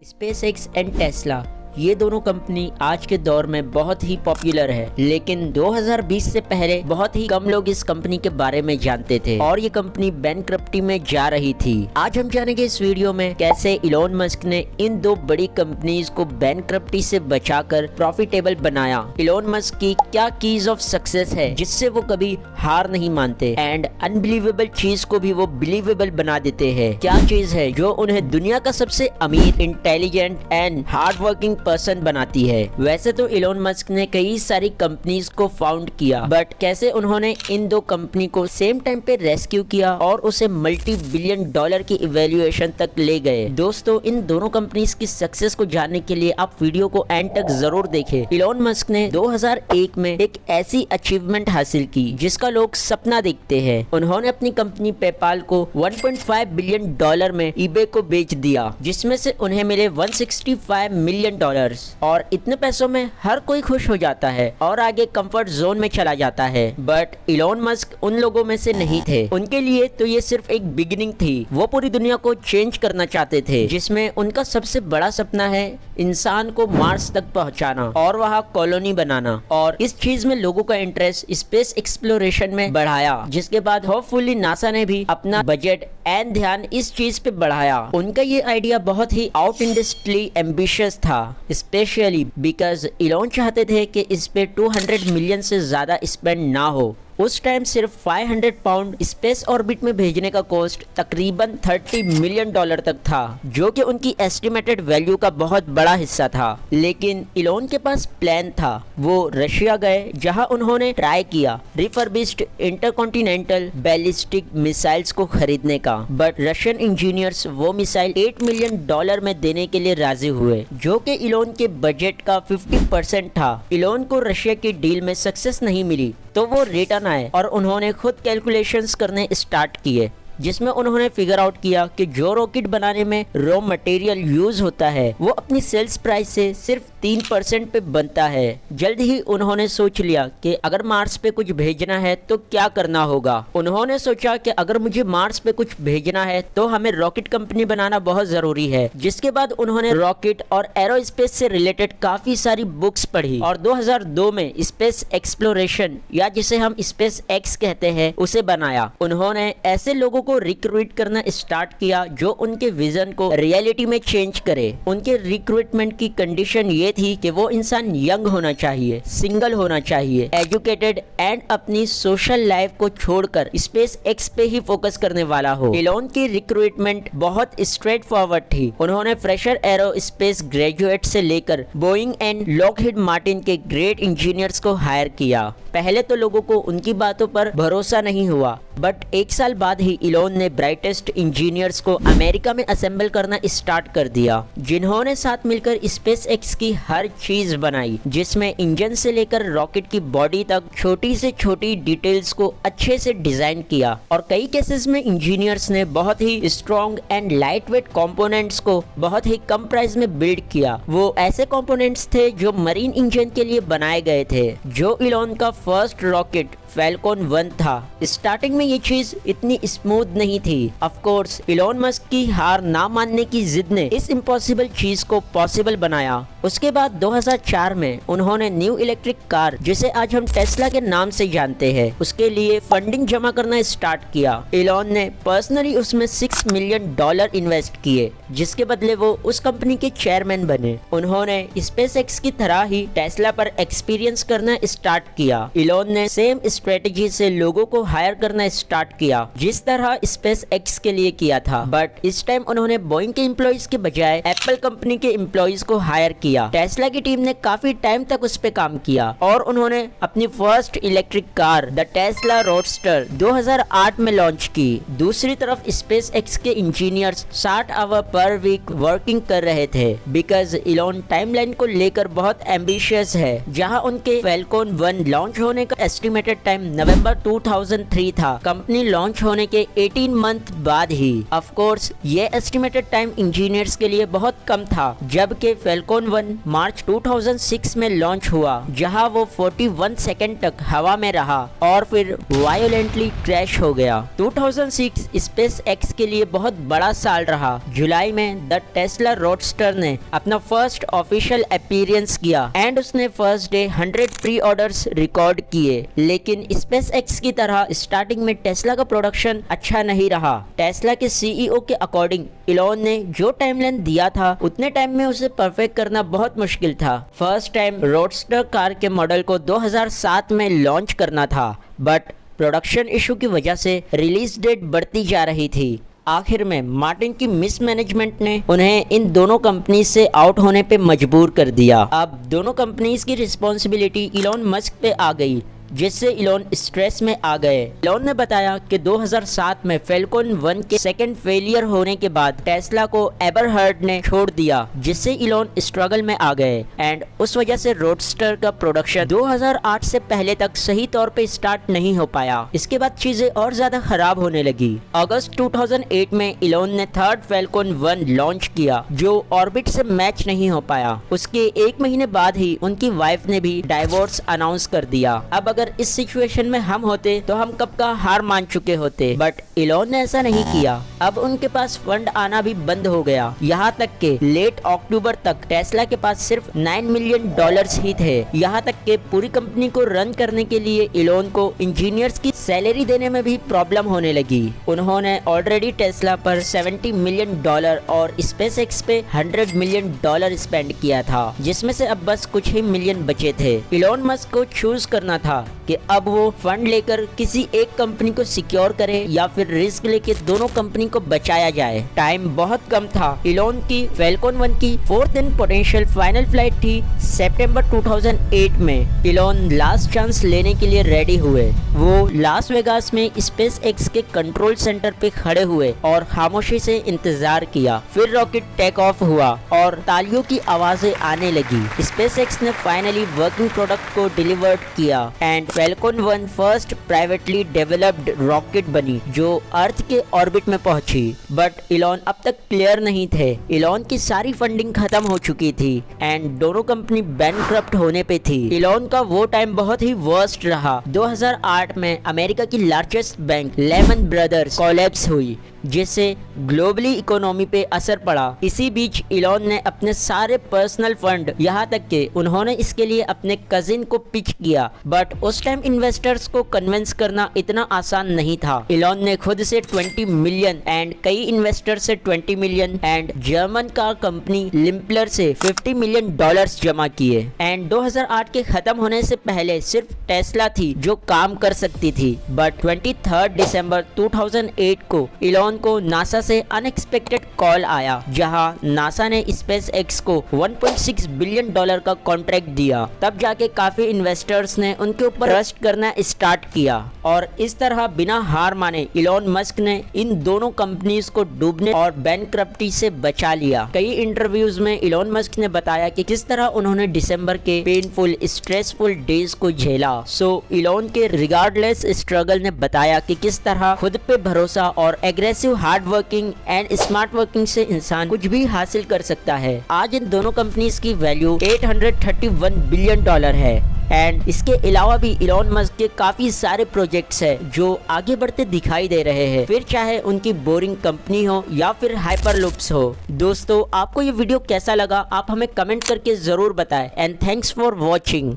SpaceX and Tesla ये दोनों company आज के दौर में बहुत ही पॉपुलर है, लेकिन 2020 से पहले बहुत ही कम लोग इस कंपनी के बारे में जानते थे और ये कंपनी बैंकरप्टी में जा रही थी। आज हम जानेंगे इस वीडियो में कैसे इलोन मस्क ने इन दो बड़ी कंपनीज को बैंकरप्टी से बचाकर प्रॉफिटेबल बनाया। इलोन मस्क की क्या कीज ऑफ सक्सेस है जिससे वो कभी हार नहीं मानते एंड अनबिलीवेबल चीज को भी वो बिलीवेबल बना देते हैं। क्या चीज है जो उन्हें दुनिया का सबसे अमीर, intelligent and hard working person बनाती है। वैसे तो इलोन मस्क ने कई सारी कंपनीज को फाउंड किया, बट कैसे उन्होंने इन दो कंपनी को सेम टाइम पे रेस्क्यू किया और उसे मल्टी बिलियन डॉलर की इवैल्यूएशन तक ले गए। दोस्तों, इन दोनों कंपनीज की सक्सेस को जानने के लिए आप वीडियो को एंड तक जरूर देखें। इलोन मस्क ने 2001 में एक ऐसी अचीवमेंट हासिल की जिसका लोग सपना देखते हैं। उन्होंने अपनी कंपनी पेपाल को 1.5 बिलियन डॉलर में ईबे को बेच दिया, जिसमें से उन्हें मिले 165 मिलियन डॉलर। और इतने पैसों में हर कोई खुश हो जाता है और आगे कंफर्ट जोन में चला जाता है। बट इलोन मस्क उन लोगों में से नहीं थे। उनके लिए तो ये सिर्फ एक बिगिनिंग थी। वो पूरी दुनिया को चेंज करना चाहते थे, जिसमें उनका सबसे बड़ा सपना है इंसान को मार्स तक पहुंचाना और वहां कॉलोनी बनाना। और इस चीज में लोगों का इंटरेस्ट स्पेस एक्सप्लोरेशन में बढ़ाया, जिसके बाद होपफुली नासा ने भी अपना बजट एंड ध्यान इस चीज पे बढ़ाया। उनका ये आइडिया बहुत ही आउट इंडस्ट्री एम्बिशियस था, स्पेशली बिकॉज इलोन चाहते थे कि इस पे 200 मिलियन से ज्यादा स्पेंड ना हो। उस टाइम सिर्फ 500 पाउंड स्पेस ऑर्बिट में भेजने का कॉस्ट तकरीबन 30 मिलियन डॉलर तक था, जो कि उनकी एस्टिमेटेड वैल्यू का बहुत बड़ा हिस्सा था। लेकिन इलोन के पास प्लान था। वो रशिया गए, जहां उन्होंने ट्राई किया रिफर्बिश्ड इंटरकॉन्टिनेंटल बैलिस्टिक मिसाइल्स को खरीदने का, बट रशियन इंजीनियर्स वो मिसाइल 8 मिलियन डॉलर में देने के लिए राजी हुए, जो कि इलोन के बजट का 50% था। इलोन को रशिया की डील में सक्सेस नहीं मिली, तो वो रिटर्न आए और उन्होंने खुद कैलकुलेशंस करने स्टार्ट किए, जिसमें उन्होंने फिगर आउट किया कि जो रॉकेट बनाने में रॉ मटेरियल यूज होता है वो अपनी सेल्स प्राइस से सिर्फ 3% पे बनता है। जल्द ही उन्होंने सोच लिया कि अगर मार्स पे कुछ भेजना है तो क्या करना होगा। उन्होंने सोचा कि अगर मुझे मार्स पे कुछ भेजना है तो हमें रॉकेट कंपनी बनाना बहुत जरूरी है। जिसके बाद उन्होंने रॉकेट और एरोस्पेस से रिलेटेड काफी सारी बुक्स पढ़ी और 2002 में स्पेस एक्सप्लोरेशन, या जिसे हम स्पेस एक्स कहते हैं, उसे बनाया। उन्होंने ऐसे लोगों को रिक्रूट करना स्टार्ट किया जो उनके विजन को रियलिटी में चेंज करे। उनके रिक्रूटमेंट की कंडीशन ये थी कि वो इंसान यंग होना चाहिए, सिंगल होना चाहिए, एजुकेटेड एंड अपनी सोशल लाइफ को छोड़कर स्पेस एक्स पे ही फोकस करने वाला हो। इलोन की रिक्रूटमेंट बहुत स्ट्रेट फॉरवर्ड थी। उन्होंने फ्रेशर एरोस्पेस ग्रेजुएट से लेकर बोइंग एंड लॉकहीड मार्टिन के ग्रेट इंजीनियर्स को हायर किया। पहले तो लोगों को उनकी बातों पर भरोसा नहीं हुआ, बट एक साल बाद ही इलोन ने ब्राइटेस्ट इंजीनियर्स को अमेरिका में असेंबल करना स्टार्ट कर दिया, जिन्होंने साथ मिलकर स्पेस एक्स की हर चीज बनाई, जिसमें इंजन से लेकर रॉकेट की बॉडी तक छोटी से छोटी डिटेल्स को अच्छे से डिजाइन किया। और कई केसेस में इंजीनियर्स ने बहुत ही strong and light weight components को बहुत ही कम प्राइस में बिल्ड किया। वो ऐसे कॉम्पोनेंट्स थे जो मरीन इंजन के लिए बनाए गए थे। जो इलोन का फर्स्ट रॉकेट फैल्कॉन 1 था। स्टार्टिंग में ये चीज इतनी स्मूथ नहीं थी। ऑफ कोर्स इलोन मस्क की हार ना मानने की जिद ने इस इम्पॉसिबल चीज को पॉसिबल बनाया। उसके बाद 2004 में उन्होंने न्यू इलेक्ट्रिक कार, जिसे आज हम टेस्ला के नाम से जानते हैं, उसके लिए फंडिंग जमा करना स्टार्ट किया। इलोन ने पर्सनली उसमें 6 मिलियन डॉलर इन्वेस्ट किए, जिसके बदले वो उस कंपनी के चेयरमैन बने। उन्होंने स्पेसएक्स की तरह ही टेस्ला पर एक्सपीरियंस करना स्टार्ट किया। इलोन ने सेम स्ट्रेटेजी से लोगों को हायर करना स्टार्ट किया, जिस तरह स्पेस एक्स के लिए किया था। बट इस टाइम उन्होंने बोइंग के एम्प्लॉइज के बजाय एप्पल कंपनी के एम्प्लॉइज को हायर किया। टेस्ला की टीम ने काफी टाइम तक उस पे काम किया और उन्होंने अपनी first electric car the Tesla Roadster 2008 में लॉन्च की। दूसरी तरफ स्पेस एक्स के इंजीनियर्स 60 आवर पर वीक वर्किंग कर रहे थे, बिकॉज इलोन टाइमलाइन को लेकर बहुत एम्बिशियस है। जहां उनके फैल्कॉन 1 लॉन्च होने का एस्टिमेटेड टाइम नवंबर 2003 था, कंपनी लॉन्च होने के 18 मंथ बाद ही। ऑफ कोर्स ये एस्टिमेटेड टाइम इंजीनियर्स के लिए बहुत कम था, जबकि फैल्कन 1 मार्च 2006 में लॉन्च हुआ, जहां वो 41 सेकंड तक हवा में रहा और फिर वायोलेंटली क्रैश हो गया। 2006 स्पेस एक्स के लिए बहुत बड़ा साल रहा। जुलाई में द टेस्ला रोडस्टर ने अपना फर्स्ट ऑफिशियल अपीयरेंस किया एंड उसने first day 100 pre orders record किए। लेकिन स्पेस एक्स की तरह स्टार्टिंग में टेस्ला का प्रोडक्शन अच्छा नहीं रहा। टेस्ला के सीईओ के अकॉर्डिंग इलॉन ने जो टाइमलाइन दिया था उतने टाइम में उसे परफेक्ट करना बहुत मुश्किल था। फर्स्ट टाइम रोडस्टर कार के मॉडल को 2007 में लॉन्च करना था, बट प्रोडक्शन इशू की वजह से रिलीज डेट बढ़ती जा रही थी। आखिर में मार्टिन की मिसमैनेजमेंट ने उन्हें इन दोनों कंपनी से आउट होने पे मजबूर कर दिया। अब दोनों कंपनीज की रिस्पॉन्सिबिलिटी इलॉन मस्क पे आ गई, जिससे इलॉन स्ट्रेस में आ गए। इलॉन ने बताया कि 2007 में फैल्कन 1 के सेकंड फेलियर होने के बाद टेस्ला को एबरहर्ड ने छोड़ दिया, जिससे इलॉन स्ट्रगल में आ गए एंड उस वजह से रोडस्टर का प्रोडक्शन 2008 से पहले तक सही तौर पे स्टार्ट नहीं हो पाया। इसके बाद चीजें और ज्यादा खराब होने लगी। अगस्त 2008 में इलॉन ने थर्ड फैल्कन 1 लॉन्च किया, जो ऑर्बिट से मैच नहीं हो पाया। उसके एक महीने बाद ही उनकी वाइफ ने भी डाइवोर्स अनाउंस कर दिया। अब अगर इस सिचुएशन में हम होते तो हम कब का हार मान चुके होते, बट इलॉन ने ऐसा नहीं किया। अब उनके पास फंड आना भी बंद हो गया। यहाँ तक के लेट अक्टूबर तक टेस्ला के पास सिर्फ $9 मिलियन ही थे। यहाँ तक के पूरी कंपनी को रन करने के लिए इलॉन को इंजीनियर्स की सैलरी देने में भी प्रॉब्लम होने लगी। उन्होंने ऑलरेडी टेस्ला पर $70 मिलियन और स्पेस एक्स पे $100 मिलियन स्पेंड किया था, जिसमें से अब बस कुछ ही मिलियन बचे थे। इलॉन मस्क को चूज करना था कि अब वो फंड लेकर किसी एक कंपनी को सिक्योर करे या फिर रिस्क लेके दोनों कंपनी को बचाया जाए। टाइम बहुत कम था। इलॉन की फैल्कन 1 की 4th in potential final flight थी सितंबर 2008 में। इलॉन लास्ट चांस लेने के लिए रेडी हुए। वो लास वेगास में स्पेस एक्स के कंट्रोल सेंटर पे खड़े हुए और खामोशी से इंतजार किया। फिर रॉकेट टेक ऑफ हुआ और तालियों की आवाजें आने लगी। स्पेस एक्स ने फाइनली वर्किंग प्रोडक्ट को डिलीवर्ड किया and falcon 1 first privately developed rocket बनी जो अर्थ के ऑर्बिट में पहुंची। बट इलॉन अब तक क्लियर नहीं थे। इलॉन की सारी फंडिंग खत्म हो चुकी थी एंड दोनों कंपनी बैंकक्रप्ट होने पे थी। इलॉन का वो टाइम बहुत ही वर्स्ट रहा। 2008 में अमेरिका की largest bank Lehman Brothers collapse हुई, जिससे ग्लोबली इकोनॉमी पे असर पड़ा। इसी बीच इलॉन ने अपने सारे पर्सनल फंड, यहाँ तक के उन्होंने इसके लिए अपने कजिन को पिच किया, बट उस टाइम इन्वेस्टर्स को कन्विंस करना इतना आसान नहीं था। इलॉन ने खुद से 20 मिलियन एंड कई इन्वेस्टर से 20 million and German car company लिम्पलर से $50 मिलियन जमा किए एंड 2008 के खत्म होने से पहले सिर्फ टेस्ला थी जो काम कर सकती थी। बट 23 दिसंबर 2008 को इलॉन को नासा से अनएक्सपेक्टेड कॉल आया, जहां नासा ने स्पेस एक्स को $1.6 बिलियन का कॉन्ट्रैक्ट दिया। तब जाके काफी इन्वेस्टर्स ने उनके ऊपर ट्रस्ट करना स्टार्ट किया और इस तरह बिना हार माने इलॉन मस्क ने इन दोनों कंपनीज को डूबने और बैंकक्रप्टी से बचा लिया। कई इंटरव्यूज में इलॉन मस्क ने बताया कि किस तरह उन्होंने दिसंबर के पेनफुल स्ट्रेसफुल डेज को झेला। सो इलॉन के रिगार्डलेस स्ट्रगल ने बताया कि किस तरह खुद पे भरोसा और aggressive hard working and smart working से इंसान कुछ भी हासिल कर सकता है। आज इन दोनों कंपनीज की वैल्यू $831 बिलियन है एंड इसके अलावा भी इलॉन मस्क के काफी सारे प्रोजेक्ट्स हैं जो आगे बढ़ते दिखाई दे रहे हैं, फिर चाहे उनकी बोरिंग कंपनी हो या फिर हाइपरलूप्स हो। दोस्तों, आपको ये वीडियो कैसा लगा आप हमें कमेंट करके जरूर बताएं एंड थैंक्स फॉर वॉचिंग।